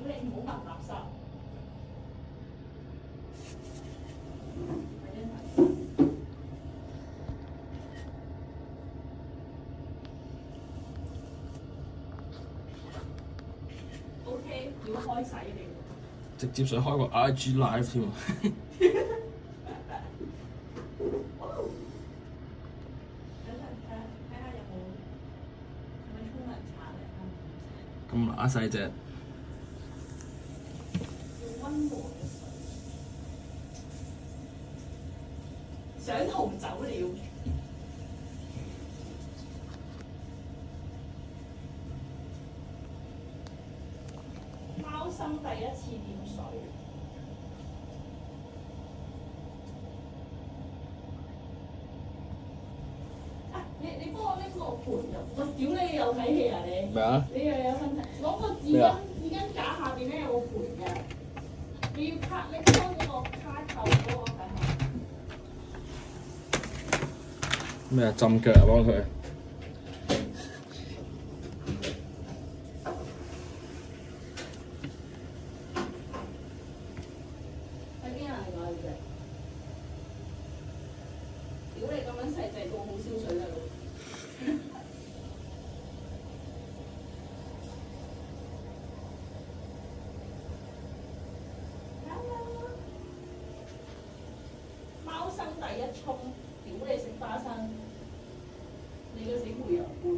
你唔好聞垃圾。OK，要開洗你。直接想開個 IG live 添啊！咁乸細隻，用溫和嘅水，想逃走了。貓生第一次掂水。你幫我拎個盤入，我屌你又睇戲啊你！咩啊？你又有問題，攞個紙巾架下邊咧有個盤嘅，你要拎開嗰個卡扣嗰個係咪？咩啊？浸腳啊，幫佢。喺邊啊？另外一隻，屌你咁樣細隻到好燒水㗎都。貓生第一衝，屌你食花生，你個死煤油罐。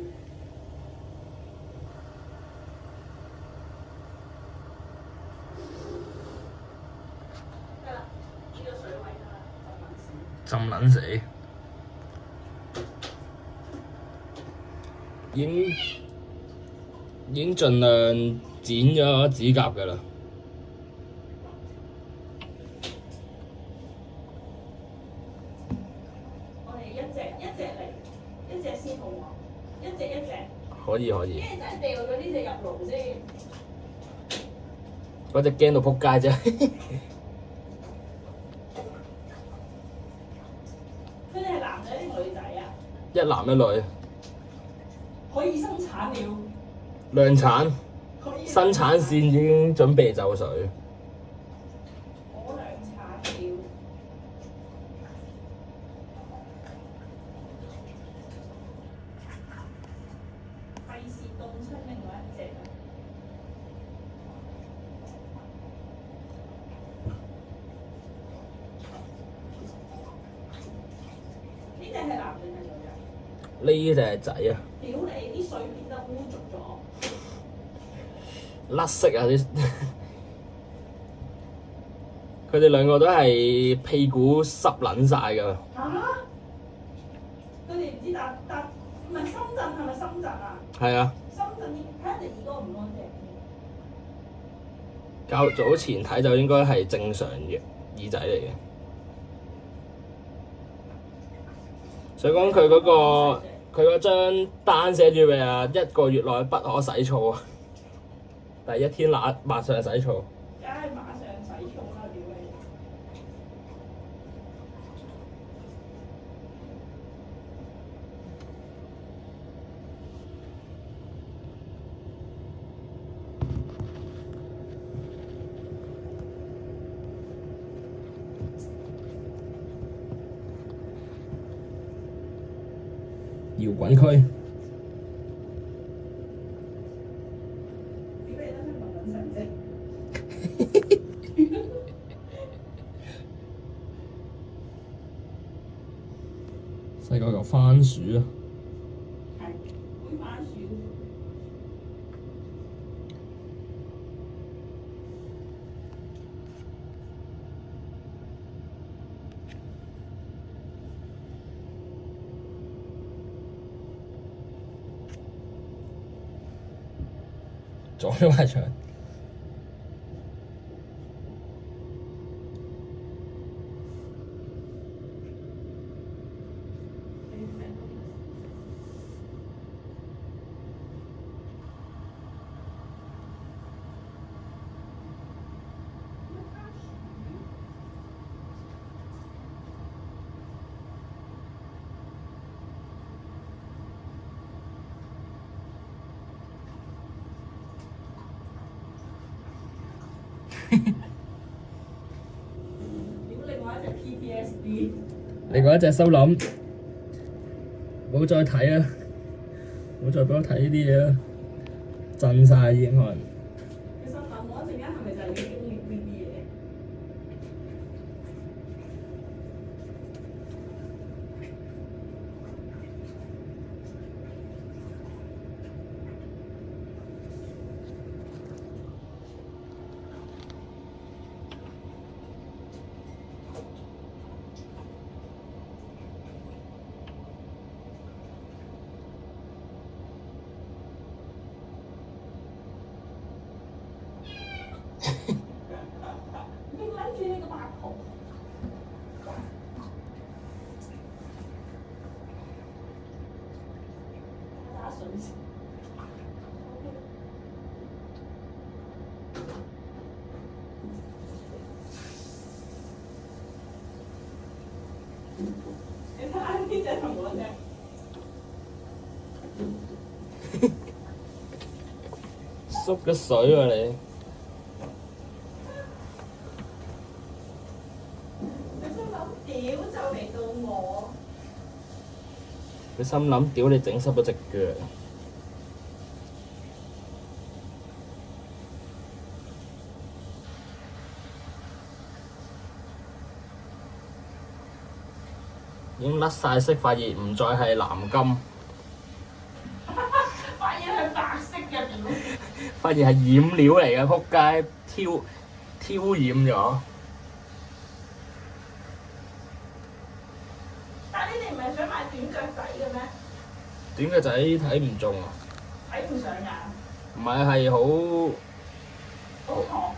得啦，呢個水位得啦，浸撚死。已經盡量剪咗指甲㗎啦。我哋一隻嚟，一隻先好喎，一隻。可以。跟住真係掉咗呢隻入爐先。嗰隻驚到仆街啫。佢哋係男仔定女仔啊？一男一女，可以生產了。量產，可以生產線已經準備就緒。可量產了。費事凍親另外一隻啊！呢隻係男定係女啊？呢隻係仔啊！屌你啲水變得污濁咗。甩色啊啲，佢哋兩個都係屁股濕撚晒㗎。嚇！佢哋唔知唔係深圳係咪深圳啊？係啊，深圳睇下隻耳哥唔乾淨。較早前睇就應該係正常嘅耳仔嚟嘅。想講佢嗰張單寫住咩啊？1個月內不可洗澡啊！第一天馬上洗澡。梗係馬上洗澡啦！屌你！搖滾區。屌你都係問問神啫。細個嚿番薯啊！係，杯番薯。撞咗埋牆。另外一隻 PTSD。另外一隻心諗，唔好再睇啦，唔好再俾我睇呢啲嘢啦，震晒已經可能。其實諗我一陣間係咪就係你經歷呢啲嘢？你諗住呢個白袍？打水先。你睇下呢隻同嗰隻。縮咗水喎你！你心諗屌就嚟到我，佢心諗屌你整濕咗隻腳。已經甩晒色，發現唔再係藍金，發現係白色嘅屌。發現係染料嚟嘅，撲街挑染咗。但係你哋唔係想買短腳仔嘅咩？短腳仔睇唔中啊！睇唔上眼。唔係係好好糖。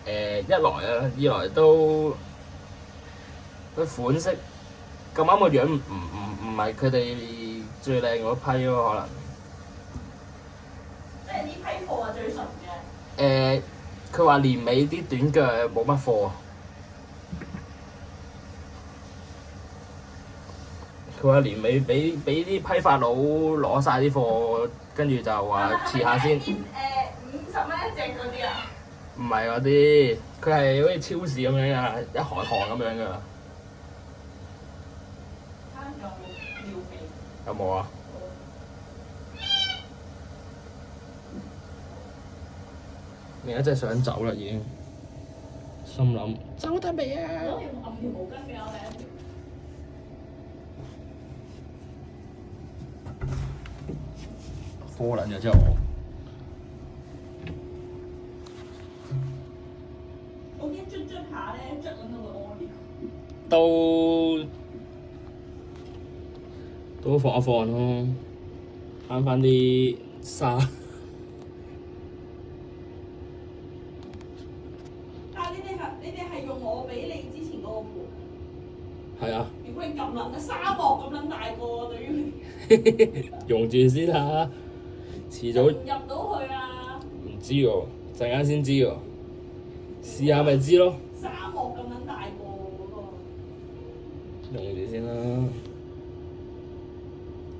一來啊，二來都佢款式咁啱個樣唔係佢哋最靚嗰批咯，可能。即係呢批貨係最純嘅。佢話年尾啲短腳冇乜貨。佢話年尾俾啲批發佬攞晒啲貨，跟住就話遲下先。50蚊一隻嗰啲啊？唔係嗰啲，佢係好似超市咁樣噶，一行行咁樣噶。有尿味。有冇啊？另一隻想走啦，已經心諗走得未啊？攞條毛巾俾我哋。科撚咗之後，我驚捽下咧，捽撚到個屙尿。都放一放咯，慳翻啲沙。但係你哋係用我俾你之前嗰個盤。係啊。如果你咁撚嘅沙漠咁撚大個，對於用住先啦，遲早入到去啊！唔知喎，陣間先知喎，試下咪知咯。沙漠咁撚大個嗰個。用住先啦，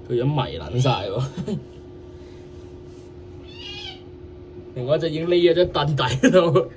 佢樣迷撚晒喎，另外一隻已經匿咗張凳底度。